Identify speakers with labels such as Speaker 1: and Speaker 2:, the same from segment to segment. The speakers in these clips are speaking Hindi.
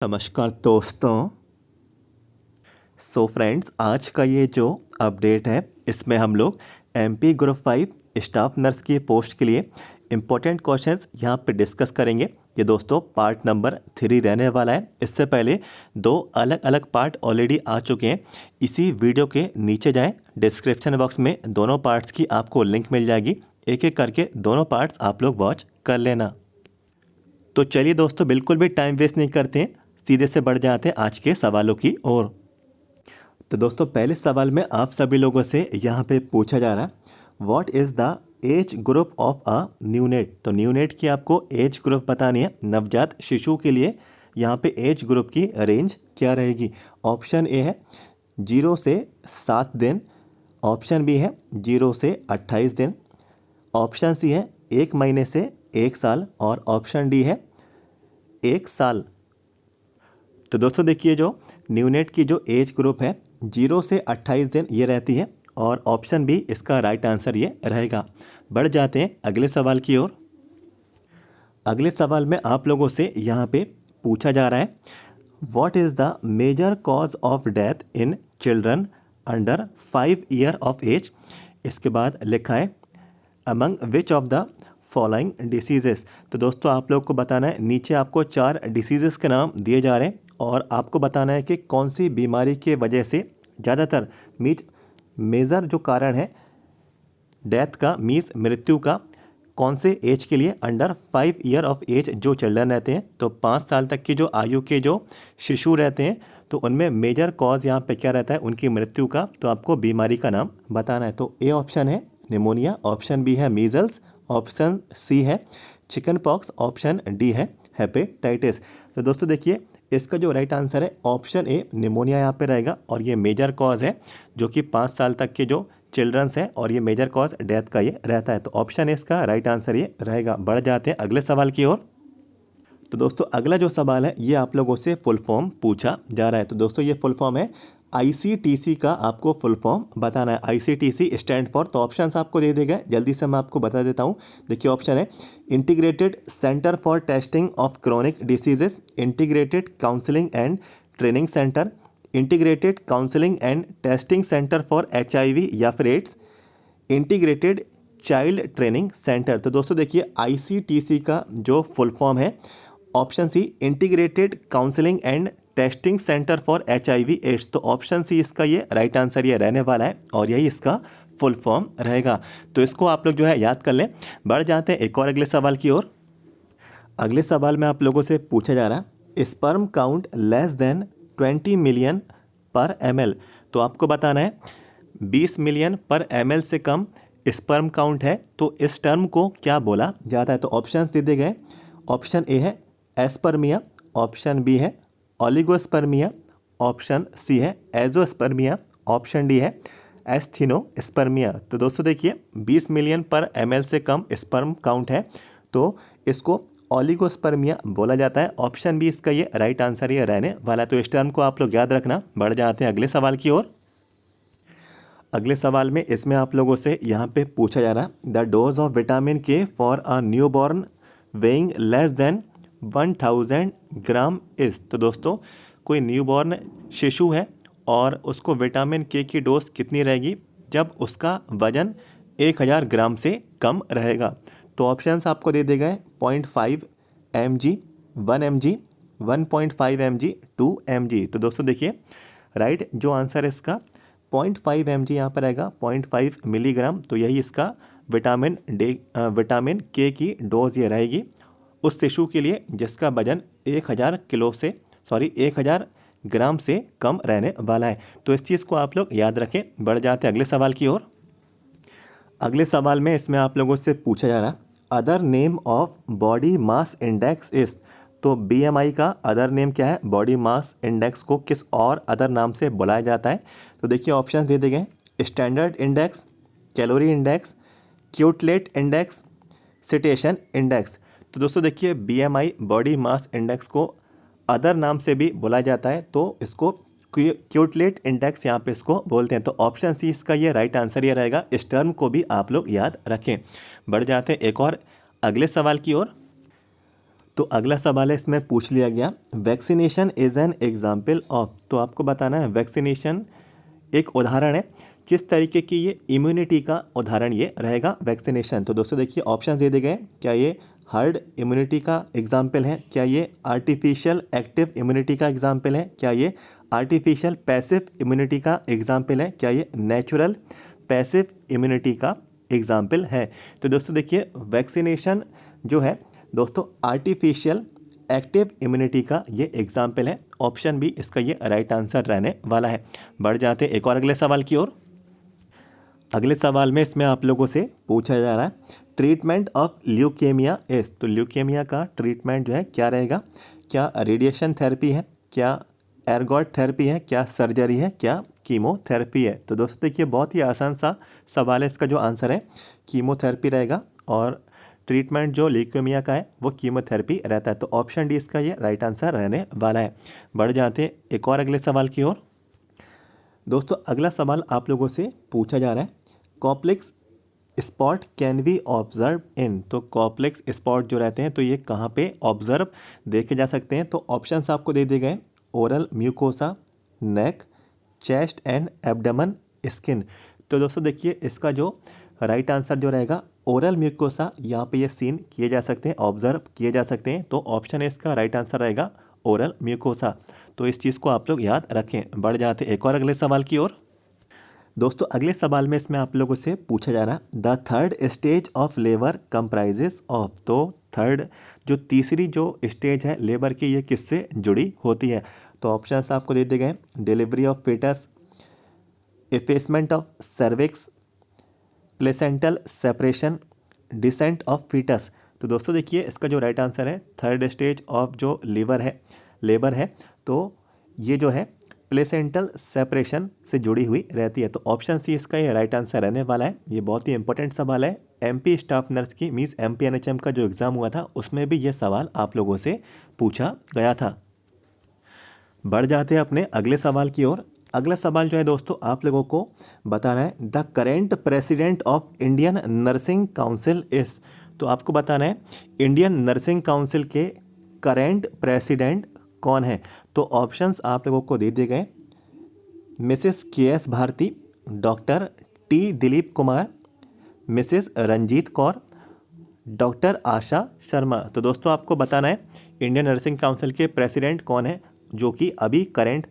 Speaker 1: नमस्कार दोस्तों। फ्रेंड्स, आज का ये जो अपडेट है इसमें हम लोग एमपी ग्रुप 5 स्टाफ नर्स की पोस्ट के लिए इम्पोर्टेंट क्वेश्चंस यहाँ पे डिस्कस करेंगे। ये दोस्तों पार्ट नंबर 3 रहने वाला है। इससे पहले 2 अलग अलग पार्ट ऑलरेडी आ चुके हैं। इसी वीडियो के नीचे जाएं, डिस्क्रिप्शन बॉक्स में दोनों पार्ट्स की आपको लिंक मिल जाएगी। एक एक करके दोनों पार्ट्स आप लोग वॉच कर लेना। तो चलिए दोस्तों, बिल्कुल भी टाइम वेस्ट नहीं करते हैं, सीधे से बढ़ जाते हैं आज के सवालों की ओर। तो दोस्तों पहले सवाल में आप सभी लोगों से यहाँ पे पूछा जा रहा है, what is the age group of a neonate. तो न्यूनेट की आपको एज ग्रुप बतानी है। नवजात शिशु के लिए यहाँ पे एज ग्रुप की रेंज क्या रहेगी। ऑप्शन ए है 0 से 7 दिन, ऑप्शन बी है 0 से 28 दिन, ऑप्शन सी है 1 महीने से 1 साल और ऑप्शन डी है 1 साल। तो दोस्तों देखिए, जो न्यूनेट की जो एज ग्रुप है 0 से 28 दिन ये रहती है और ऑप्शन बी इसका राइट आंसर ये रहेगा। बढ़ जाते हैं अगले सवाल की ओर। अगले सवाल में आप लोगों से यहाँ पे पूछा जा रहा है, what is the major cause of death in children under 5 year of age. इसके बाद लिखा है among which of the following diseases. तो दोस्तों आप लोग को बताना है, नीचे आपको 4 डिसीजेस के नाम दिए जा रहे हैं और आपको बताना है कि कौन सी बीमारी के वजह से ज़्यादातर मेजर जो कारण है डेथ का मीन्स मृत्यु का, कौन से एज के लिए अंडर 5 ईयर ऑफ एज जो चिल्ड्रन रहते हैं, तो 5 साल तक की जो आयु के जो शिशु रहते हैं, तो उनमें मेजर कॉज यहाँ पे क्या रहता है उनकी मृत्यु का। तो आपको बीमारी का नाम बताना है। तो ए ऑप्शन है निमोनिया, ऑप्शन बी है मीजल्स, ऑप्शन सी है चिकन पॉक्स, ऑप्शन डी है हेपेटाइटिस। तो दोस्तों देखिए, इसका जो राइट आंसर है ऑप्शन ए निमोनिया यहाँ पे रहेगा और ये मेजर कॉज है जो कि 5 साल तक के जो चिल्ड्रंस हैं और ये मेजर कॉज डेथ का ये रहता है। तो ऑप्शन ए इसका राइट आंसर ये रहेगा। बढ़ जाते हैं अगले सवाल की ओर। तो दोस्तों अगला जो सवाल है ये आप लोगों से फुल फॉर्म पूछा जा रहा है। तो दोस्तों ये फुल फॉर्म है आईसीटीसी का, आपको फुल फॉर्म बताना है। आईसीटीसी स्टैंड फॉर, तो ऑप्शंस आपको दे दिए गए, जल्दी से मैं आपको बता देता हूँ। देखिए ऑप्शन है integrated centre for testing of chronic diseases, integrated counselling and training centre, integrated counselling and testing centre for HIV या फिर AIDS, integrated child training centre. तो दोस्तों देखिए आईसीटीसी का जो फुल फॉर्म है option C integrated counselling and testing centre for HIV AIDS. तो ऑप्शन सी इसका ये राइट आंसर ये रहने वाला है और यही इसका फुल फॉर्म रहेगा। तो इसको आप लोग जो है याद कर लें। बढ़ जाते हैं एक और अगले सवाल की ओर। अगले सवाल में आप लोगों से पूछा जा रहा है sperm count less than 20 million पर ml। तो आपको बताना है 20 मिलियन पर ml से कम स्पर्म काउंट है तो इस टर्म को क्या बोला जाता है। तो ऑप्शंस दे दिए गए। ऑप्शन ए है एस्पर्मिया, ऑप्शन बी है ओलिगोस्पर्मिया, ऑप्शन सी है एजोस्पर्मिया, ऑप्शन डी है एस्थीनोस्पर्मिया। तो दोस्तों देखिए 20 मिलियन पर ml से कम स्पर्म काउंट है तो इसको ओलिगोस्पर्मिया बोला जाता है। ऑप्शन बी इसका ये राइट आंसर ये रहने वाला है। तो इस टर्म को आप लोग याद रखना। बढ़ जाते हैं अगले सवाल की ओर। अगले सवाल में इसमें आप लोगों से यहाँ पे पूछा जा रहा है द डोज ऑफ विटामिन के for a new born weighing less than 1000 gram is. तो दोस्तों कोई न्यू बॉर्न शिशु है और उसको विटामिन के की डोज कितनी रहेगी जब उसका वजन 1000 ग्राम से कम रहेगा। तो ऑप्शंस आपको दे दिए गए 0.5 mg, 1 mg, 1.5 mg, 2 mg। तो दोस्तों देखिए राइट जो आंसर है इसका 0.5 mg यहाँ पर आएगा, 0.5 मिलीग्राम। तो यही इसका विटामिन के की डोज ये रहेगी उस शिशु के लिए जिसका वजन 1000 ग्राम से कम रहने वाला है। तो इस चीज़ को आप लोग याद रखें। बढ़ जाते हैं अगले सवाल की ओर। अगले सवाल में इसमें आप लोगों से पूछा जा रहा है other name of body mass index is. तो बीएमआई का अदर नेम क्या है, बॉडी मास इंडेक्स को किस और अदर नाम से बुलाया जाता है। तो देखिए ऑप्शन दे दिए गए standard index, calorie index, Quetelet index, citation index. तो दोस्तों देखिए बीएमआई बॉडी मास इंडेक्स को अदर नाम से भी बुलाया जाता है तो इसको क्यूटलेट इंडेक्स यहाँ पे इसको बोलते हैं। तो ऑप्शन सी इसका ये राइट आंसर ये रहेगा। इस टर्म को भी आप लोग याद रखें। बढ़ जाते हैं एक और अगले सवाल की ओर। तो अगला सवाल है, इसमें पूछ लिया गया vaccination is an example of. तो आपको बताना है वैक्सीनेशन एक उदाहरण है, किस तरीके की ये इम्यूनिटी का उदाहरण ये रहेगा वैक्सीनेशन। तो दोस्तों देखिए ऑप्शन दे दिए गए, क्या ये हर्ड इम्यूनिटी का एग्जाम्पल है, क्या ये आर्टिफिशियल एक्टिव इम्यूनिटी का एग्जाम्पल है, क्या ये आर्टिफिशियल पैसिव इम्यूनिटी का एग्जाम्पल है, क्या ये नेचुरल पैसिव इम्यूनिटी का एग्जाम्पल है। तो दोस्तों देखिए वैक्सीनेशन जो है दोस्तों आर्टिफिशियल एक्टिव इम्यूनिटी का ये एग्जाम्पल है। ऑप्शन बी इसका ये राइट आंसर रहने वाला है। बढ़ जाते एक और अगले सवाल की ओर। अगले सवाल में इसमें आप लोगों से पूछा जा रहा है ट्रीटमेंट ऑफ ल्यूकेमिया इज। तो ल्यूकेमिया का ट्रीटमेंट जो है क्या रहेगा, क्या रेडिएशन थेरेपी है, क्या एर्गॉट थेरेपी है, क्या सर्जरी है, क्या कीमोथेरेपी है। तो दोस्तों देखिए बहुत ही आसान सा सवाल है, इसका जो आंसर है कीमोथेरेपी रहेगा और ट्रीटमेंट जो ल्यूकेमिया का है वो कीमोथेरेपी रहता है। तो ऑप्शन डी इसका ये राइट आंसर रहने वाला है। बढ़ जाते एक और अगले सवाल की ओर। दोस्तों अगला सवाल आप लोगों से पूछा जा रहा है complex spot can be observe in. तो कॉम्प्लेक्स स्पॉट जो रहते हैं तो ये कहाँ पे ऑब्जर्व देखे जा सकते हैं। तो ऑप्शंस आपको दे दिए गए oral mucosa, neck, chest and abdomen, skin. तो दोस्तों देखिए इसका जो राइट आंसर जो रहेगा ओरल म्यूकोसा, यहाँ पे ये सीन किए जा सकते हैं, ऑब्जर्व किए जा सकते हैं। तो ऑप्शन है इसका राइट आंसर रहेगा ओरल म्यूकोसा। तो इस चीज़ को आप लोग याद रखें। बढ़ जाते एक और अगले सवाल की ओर। दोस्तों अगले सवाल में इसमें आप लोगों से पूछा जा रहा है the third stage of labour comprises of. तो थर्ड जो तीसरी जो स्टेज है लेबर की ये किससे जुड़ी होती है। तो ऑप्शंस आपको दे दिए गए delivery of foetus, effacement of cervix, placental separation, descent of foetus. तो दोस्तों देखिए इसका जो राइट आंसर है थर्ड स्टेज ऑफ जो लेबर है तो ये जो है प्लेसेंटल सेपरेशन से जुड़ी हुई रहती है। तो ऑप्शन सी इसका ये राइट आंसर रहने वाला है। ये बहुत ही इंपॉर्टेंट सवाल है, एमपी स्टाफ नर्स की मीन्स एमपीएनएचएम का जो एग्ज़ाम हुआ था उसमें भी ये सवाल आप लोगों से पूछा गया था। बढ़ जाते हैं अपने अगले सवाल की ओर। अगला सवाल जो है दोस्तों आप लोगों को बताना है the current president of Indian nursing council is. तो आपको बताना है इंडियन नर्सिंग काउंसिल के करेंट प्रेसिडेंट कौन है। तो ऑप्शंस आप लोगों को दे दिए गए Mrs K S. Bharti, doctor T. Dilip Kumar, Mrs Ranjit Kaur, doctor Asha Sharma. तो दोस्तों आपको बताना है इंडियन नर्सिंग काउंसिल के प्रेसिडेंट कौन है जो कि अभी करेंट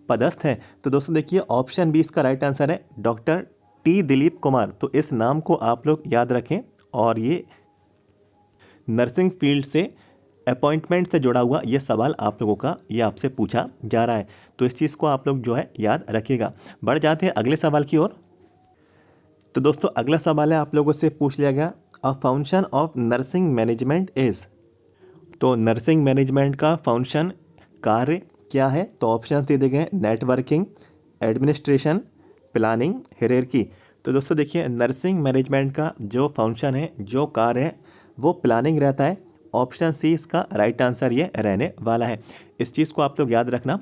Speaker 1: पदस्थ है। तो दोस्तों देखिए ऑप्शन बी इसका राइट आंसर है डॉक्टर टी. दिलीप कुमार। तो इस नाम को आप लोग याद रखें और ये नर्सिंग फील्ड से अपॉइंटमेंट से जुड़ा हुआ ये सवाल आप लोगों का ये आपसे पूछा जा रहा है। तो इस चीज़ को आप लोग जो है याद रखिएगा। बढ़ जाते हैं अगले सवाल की ओर। तो दोस्तों अगला सवाल है आप लोगों से पूछ लिया गया a function of nursing management is. तो नर्सिंग मैनेजमेंट का फंक्शन कार्य क्या है। तो ऑप्शन दे दिए गए नेटवर्किंग, एडमिनिस्ट्रेशन, प्लानिंग, हायरार्की। तो दोस्तों देखिए नर्सिंग मैनेजमेंट का जो फंक्शन है जो कार्य है वो प्लानिंग रहता है। ऑप्शन सी इसका राइट आंसर ये रहने वाला है। इस चीज़ को आप लोग याद रखना।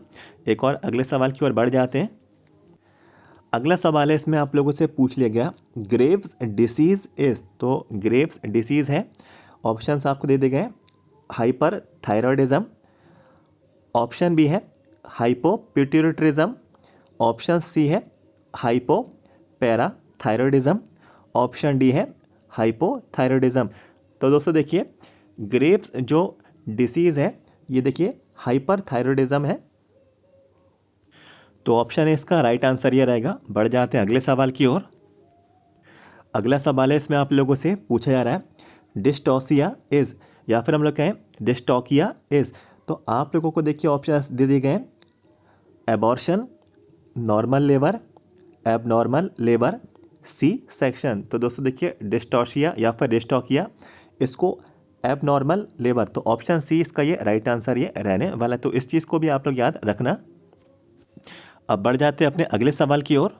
Speaker 1: एक और अगले सवाल की ओर बढ़ जाते हैं। अगला सवाल है इसमें आप लोगों से पूछ लिया गया ग्रेव्स डिसीज़ इज। तो ग्रेव्स डिसीज़ है, ऑप्शंस आपको दे दिए गए हाइपर थायरॉयडिज्म, ऑप्शन बी है हाइपोपिट्यूटरिज्म, ऑप्शन सी है हाइपोपैराथायरॉयडिज्म, ऑप्शन डी है हाइपोथायरॉयडिज्म। तो दोस्तों देखिए ग्रेव्स जो डिसीज़ है ये देखिए हाइपरथायरॉयडिज्म है। तो ऑप्शन है इसका राइट आंसर ये रहेगा। बढ़ जाते हैं अगले सवाल की ओर। अगला सवाल है इसमें आप लोगों से पूछा जा रहा है डिस्टोसिया इज, या फिर हम लोग कहें डिस्टोकिया इज। तो आप लोगों को देखिए ऑप्शन दे दिए गए abortion, normal labour, abnormal labour, C section. तो दोस्तों देखिए डिस्टोशिया या फिर डिस्टोकिया इसको एबनॉर्मल लेबर। तो ऑप्शन सी इसका ये राइट आंसर ये रहने वाला है। तो इस चीज़ को भी आप लोग याद रखना। अब बढ़ जाते हैं अपने अगले सवाल की ओर।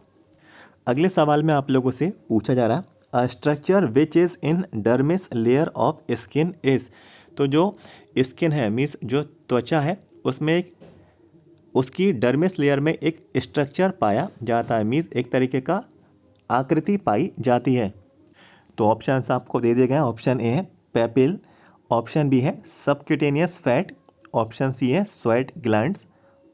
Speaker 1: अगले सवाल में आप लोगों से पूछा जा रहा है a structure which is in dermis layer of skin is. तो जो स्किन है मीन्स जो त्वचा है उसमें एक उसकी डर्मिस लेयर में एक स्ट्रक्चर पाया जाता है, मीन्स एक तरीके का आकृति पाई जाती है। तो ऑप्शंस आपको दे दिए गए ऑप्शन ए है पेपिल, ऑप्शन बी है सबक्यूटेनियस फैट, ऑप्शन सी है स्वेट ग्लैंड्स,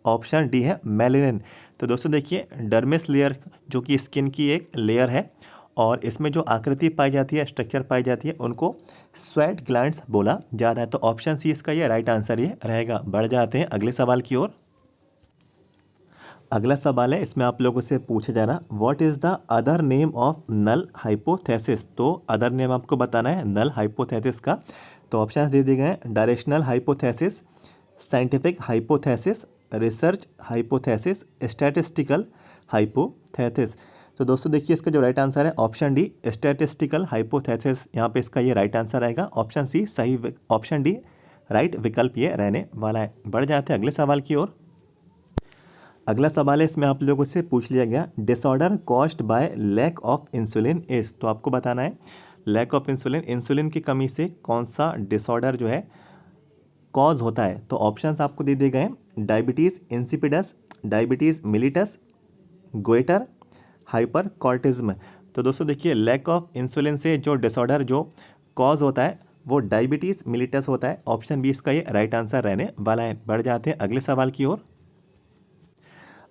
Speaker 1: ऑप्शन डी है मेलेनिन। तो दोस्तों देखिए डर्मिस लेयर जो कि स्किन की एक लेयर है और इसमें जो आकृति पाई जाती है, स्ट्रक्चर पाई जाती है, उनको स्वेट ग्लैंड्स बोला जाता है। तो ऑप्शन सी इसका ये राइट आंसर ये रहेगा। बढ़ जाते हैं अगले सवाल की ओर। अगला सवाल है, इसमें आप लोगों से पूछा जा रहा what is the other name of null hypothesis. तो अदर नेम आपको बताना है नल हाइपोथेसिस का। तो ऑप्शन दे दिए गए हैं directional hypothesis, scientific hypothesis, research hypothesis, statistical hypothesis. तो दोस्तों देखिए इसका जो राइट आंसर है ऑप्शन डी स्टैटिस्टिकल हाइपोथेसिस, यहाँ पे इसका ये राइट आंसर आएगा। ऑप्शन सी सही, ऑप्शन डी राइट विकल्प ये रहने वाला है। बढ़ जाते हैं अगले सवाल की ओर। अगला सवाल है, इसमें आप लोगों से पूछ लिया गया disorder caused by lack of insulin is. तो आपको बताना है लैक ऑफ इंसुलिन, इंसुलिन की कमी से कौन सा डिसऑर्डर जो है कॉज होता है। तो ऑप्शंस आपको दे दिए गए हैं diabetes insipidus, diabetes mellitus, goitre, hyper cortism. तो दोस्तों देखिए लैक ऑफ इंसुलिन से जो डिसऑर्डर जो कॉज होता है वो डायबिटीज़ मिलिटस होता है। ऑप्शन बी इसका ये राइट आंसर रहने वाला है। बढ़ जाते हैं अगले सवाल की ओर।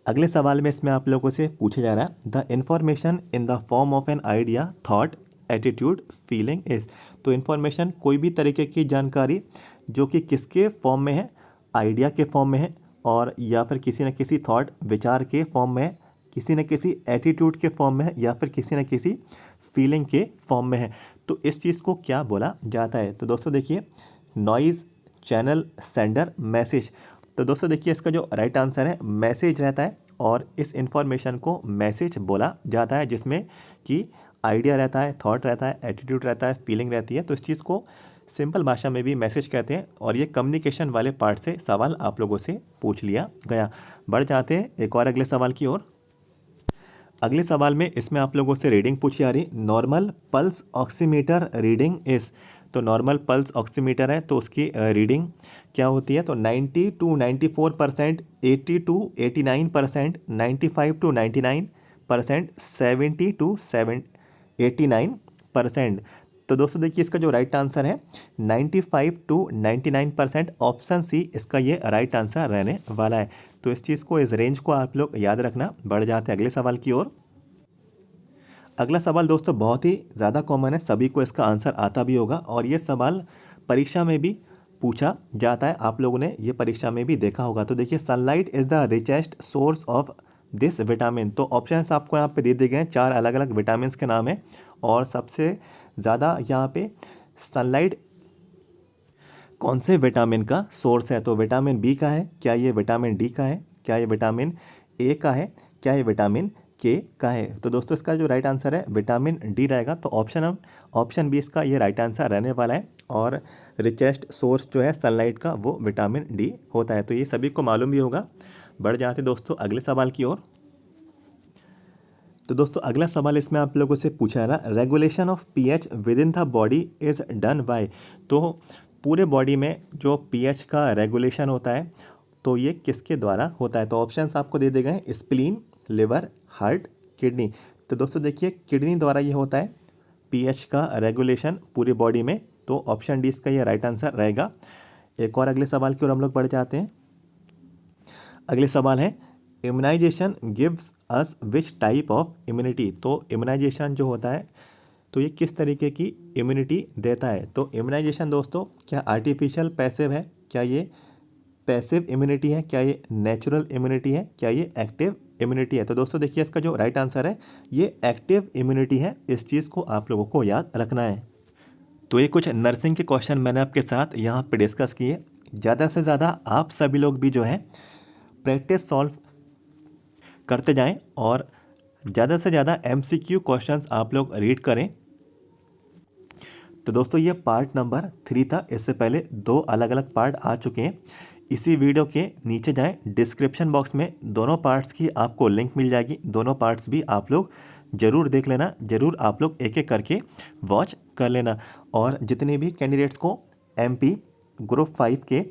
Speaker 1: अगले सवाल में इसमें आप लोगों से पूछा जा रहा है the information in the form of an idea thought attitude feeling is. तो इन्फॉर्मेशन कोई भी तरीके की जानकारी जो कि किसके फॉर्म में है, आइडिया के फॉर्म में है और या फिर किसी न किसी थॉट विचार के फॉर्म में है, किसी न किसी एटीट्यूड के फॉर्म में है या फिर किसी न किसी फीलिंग के फॉर्म में है। तो इस चीज़ को क्या बोला जाता है। तो दोस्तों देखिए नॉइज़, चैनल, सेंडर, मैसेज। तो दोस्तों देखिए इसका जो राइट आंसर है मैसेज रहता है और इस इंफॉर्मेशन को मैसेज बोला जाता है जिसमें कि आइडिया रहता है, थॉट रहता है, एटीट्यूड रहता है, फीलिंग रहती है। तो इस चीज़ को सिंपल भाषा में भी मैसेज कहते हैं और ये कम्युनिकेशन वाले पार्ट से सवाल आप लोगों से पूछ लिया गया। बढ़ जाते हैं एक और अगले सवाल की ओर। अगले सवाल में इसमें आप लोगों से रीडिंग पूछी जा रही नॉर्मल पल्स ऑक्सीमीटर रीडिंग इस। तो नॉर्मल पल्स ऑक्सीमीटर है तो उसकी रीडिंग क्या होती है। तो 90 to 94%, 80 to 89%, 95 to 99%, 70 to 89%। तो दोस्तों देखिए इसका जो राइट आंसर है 95 to 99%, ऑप्शन सी इसका ये राइट आंसर रहने वाला है। तो इस चीज़ को, इस रेंज को आप लोग याद रखना। बढ़ जाते हैं अगले सवाल की ओर। अगला सवाल दोस्तों बहुत ही ज़्यादा कॉमन है, सभी को इसका आंसर आता भी होगा और ये सवाल परीक्षा में भी पूछा जाता है, आप लोगों ने ये परीक्षा में भी देखा होगा। तो देखिए sunlight is the richest source of this vitamin. तो ऑप्शंस आपको यहाँ पे दे दिए गए हैं, 4 अलग अलग विटामिन के नाम है और सबसे ज़्यादा यहाँ पे सनलाइट कौन से विटामिन का सोर्स है। तो विटामिन बी का है, क्या ये विटामिन डी का है, क्या ये विटामिन ए का है, क्या ये विटामिन के का है। तो दोस्तों इसका जो राइट आंसर है विटामिन डी रहेगा। तो ऑप्शन बी इसका ये राइट आंसर रहने वाला है और रिचेस्ट सोर्स जो है सनलाइट का वो विटामिन डी होता है। तो ये सभी को मालूम भी होगा। बढ़ जाते दोस्तों अगले सवाल की ओर। तो दोस्तों अगला सवाल इसमें आप लोगों से पूछा है ना regulation of pH with in the body is done by. तो पूरे बॉडी में जो पीएच का रेगुलेशन होता है तो ये किसके द्वारा होता है। तो ऑप्शंस आपको दे दिए गए हैं स्प्लीन, लिवर, हार्ट, किडनी। तो दोस्तों देखिए किडनी द्वारा ये होता है पीएच का रेगुलेशन पूरी बॉडी में। तो ऑप्शन डी इसका ये राइट आंसर रहेगा। एक और अगले सवाल की ओर हम लोग बढ़ जाते हैं। अगले सवाल है immunisation gives us which type of immunity. तो इम्यूनाइजेशन जो होता है तो ये किस तरीके की इम्यूनिटी देता है। तो इम्यूनाइजेशन दोस्तों क्या आर्टिफिशियल पैसिव है, क्या ये पैसिव इम्यूनिटी है, क्या ये नेचुरल इम्यूनिटी है, क्या ये एक्टिव इम्यूनिटी है। तो दोस्तों देखिए इसका जो राइट आंसर है ये एक्टिव इम्यूनिटी है। इस चीज़ को आप लोगों को याद रखना है। तो ये कुछ नर्सिंग के क्वेश्चन मैंने आपके साथ यहाँ पे डिस्कस किए। ज़्यादा से ज़्यादा आप सभी लोग भी जो है प्रैक्टिस सॉल्व करते जाएं और ज़्यादा से ज़्यादा MCQ क्वेश्चंस आप लोग रीड करें। तो दोस्तों ये पार्ट नंबर 3 था, इससे पहले 2 अलग अलग पार्ट आ चुके हैं। इसी वीडियो के नीचे जाएं, डिस्क्रिप्शन बॉक्स में दोनों पार्ट्स की आपको लिंक मिल जाएगी। दोनों पार्ट्स भी आप लोग ज़रूर देख लेना, ज़रूर आप लोग एक एक करके वॉच कर लेना। और जितने भी कैंडिडेट्स को MP ग्रुप 5 के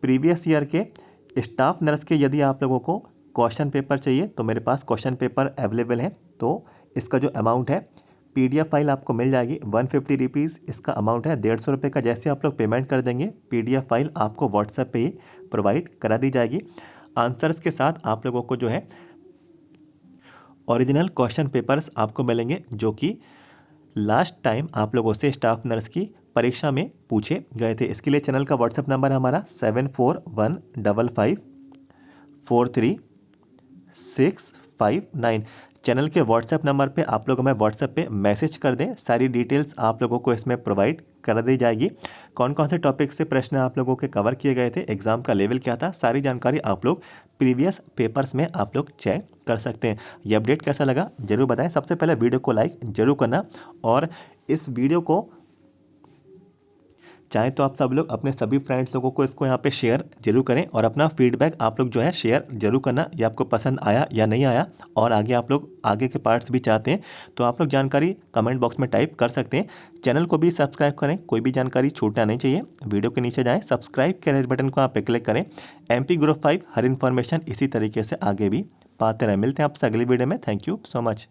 Speaker 1: प्रीवियस ईयर के स्टाफ नर्स के यदि आप लोगों को क्वेश्चन पेपर चाहिए तो मेरे पास क्वेश्चन पेपर अवेलेबल है। तो इसका जो अमाउंट है PDF फाइल आपको मिल जाएगी 150 रुपीज़ इसका अमाउंट है, 150 रुपये का जैसे आप लोग पेमेंट कर देंगे PDF फाइल आपको व्हाट्सएप पे ही प्रोवाइड करा दी जाएगी। आंसर्स के साथ आप लोगों को जो है ओरिजिनल क्वेश्चन पेपर्स आपको मिलेंगे जो कि लास्ट टाइम आप लोगों से स्टाफ नर्स की परीक्षा में पूछे गए थे। इसके लिए चैनल का व्हाट्सएप नंबर हमारा 7415554659। चैनल के व्हाट्सएप नंबर पे आप लोग हमें व्हाट्सएप पे मैसेज कर दें, सारी डिटेल्स आप लोगों को इसमें प्रोवाइड कर दी जाएगी। कौन कौन से टॉपिक से प्रश्न आप लोगों के कवर किए गए थे, एग्जाम का लेवल क्या था, सारी जानकारी आप लोग प्रीवियस पेपर्स में आप लोग चेक कर सकते हैं। ये अपडेट कैसा लगा जरूर बताएं। सबसे पहले वीडियो को लाइक जरूर करना और इस वीडियो को चाहे तो आप सब लोग अपने सभी फ्रेंड्स लोगों को इसको यहाँ पे शेयर जरूर करें और अपना फीडबैक आप लोग जो है शेयर जरूर करना, ये आपको पसंद आया या नहीं आया और आगे आप लोग आगे के पार्ट्स भी चाहते हैं तो आप लोग जानकारी कमेंट बॉक्स में टाइप कर सकते हैं। चैनल को भी सब्सक्राइब करें, कोई भी जानकारी छूटना नहीं चाहिए। वीडियो के नीचे जाएँ, सब्सक्राइब के रेड बटन को आप पे क्लिक करें। MP ग्रुप 5 हर इन्फॉर्मेशन इसी तरीके से आगे भी पाते रहें। मिलते हैं आपसे अगली वीडियो में। Thank you so much.